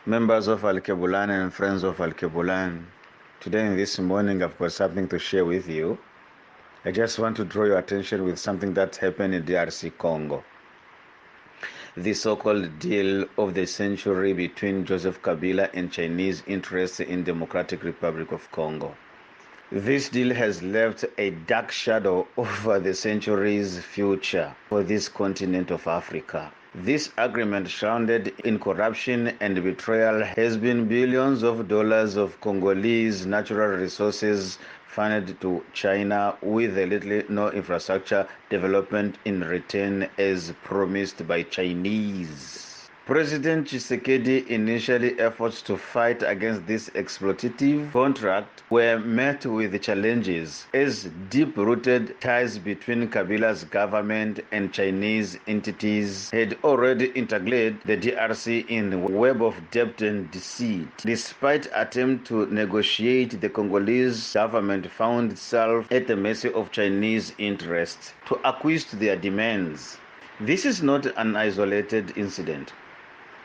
Members of Al-Kebulan and friends of Al-Kebulan, today in this morning I've got something to share with you. I just want to draw your attention with something that happened in DRC Congo. The so-called deal of the century between Joseph Kabila and Chinese interests in Democratic Republic of Congo. This deal has left a dark shadow over the century's future for this continent of Africa. This agreement, shrouded in corruption and betrayal, has been billions of dollars of Congolese natural resources funded to China with a little no infrastructure development in return as promised by Chinese. President Chisekedi initially efforts to fight against this exploitative contract were met with challenges as deep-rooted ties between Kabila's government and Chinese entities had already integrated the DRC in the web of debt and deceit. Despite attempts to negotiate, the Congolese government found itself at the mercy of Chinese interests to acquiesce to their demands. This is not an isolated incident.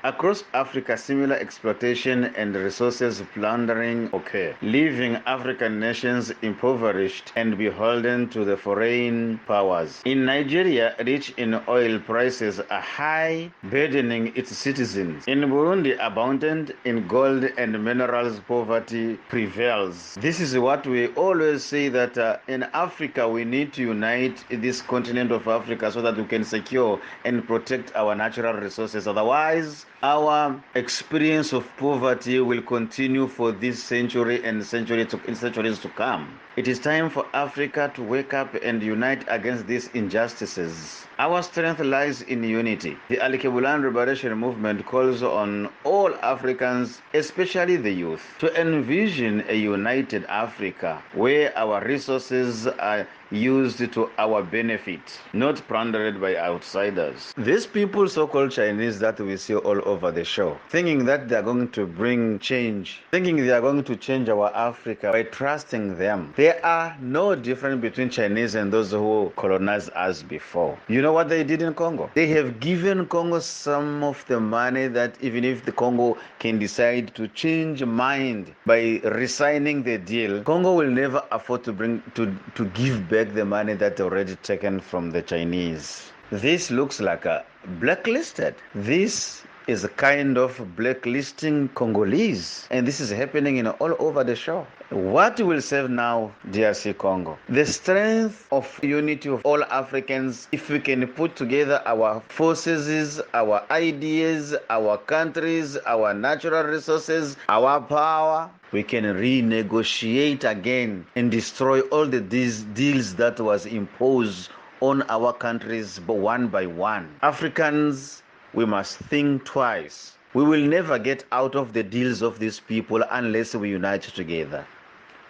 Across Africa, similar exploitation and resources plundering occur, leaving African nations impoverished and beholden to the foreign powers. In Nigeria, rich in oil, prices are high, burdening its citizens. In Burundi, abundant in gold and minerals, poverty prevails. This is what we always say, that in Africa we need to unite this continent of Africa so that we can secure and protect our natural resources. Otherwise, our experience of poverty will continue for this century and centuries to come. It is time for Africa to wake up and unite against these injustices. Our strength lies in unity. The Al-Kebulan Liberation Movement calls on all Africans, especially the youth, to envision a united Africa where our resources are used to our benefit, not plundered by outsiders. These people, so-called Chinese that we see all over the show, thinking that they are going to bring change, thinking they are going to change our Africa by trusting them. There are no difference between Chinese and those who colonized us before. You know what they did in Congo? They have given Congo some of the money that even if the Congo can decide to change mind by resigning the deal, Congo will never afford to give back the money that already taken from the Chinese. This looks like a blacklisted. This is a kind of blacklisting Congolese, and this is happening all over the show. What will save now DRC Congo? The strength of unity of all Africans. If we can put together our forces, our ideas, our countries, our natural resources, our power, we can renegotiate again and destroy all these deals that was imposed on our countries one by one. Africans, we must think twice. We will never get out of the deals of these people unless we unite together.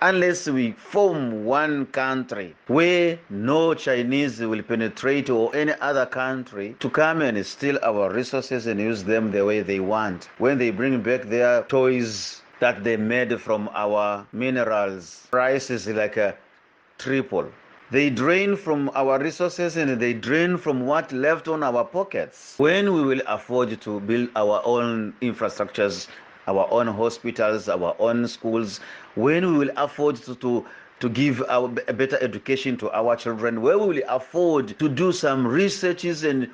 Unless we form one country where no Chinese will penetrate or any other country to come and steal our resources and use them the way they want. When they bring back their toys that they made from our minerals, price is like a triple. They drain from our resources and they drain from what left on our pockets. When we will afford to build our own infrastructures, our own hospitals, our own schools, when we will afford to give a better education to our children, where we will afford to do some researches and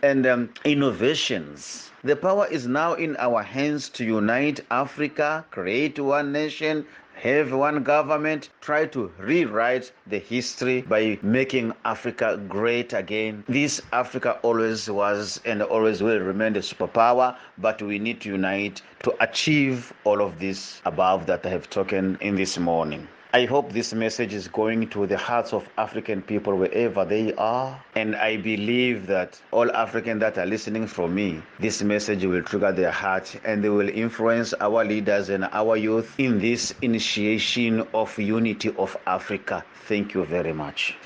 innovations. The power is now in our hands to unite Africa, create one nation, have one government, try to rewrite the history by making Africa great again. This Africa always was and always will remain a superpower, but we need to unite to achieve all of this above that I have spoken in this morning. I hope this message is going to the hearts of African people wherever they are. And I believe that all Africans that are listening from me, this message will trigger their heart and they will influence our leaders and our youth in this initiation of unity of Africa. Thank you very much.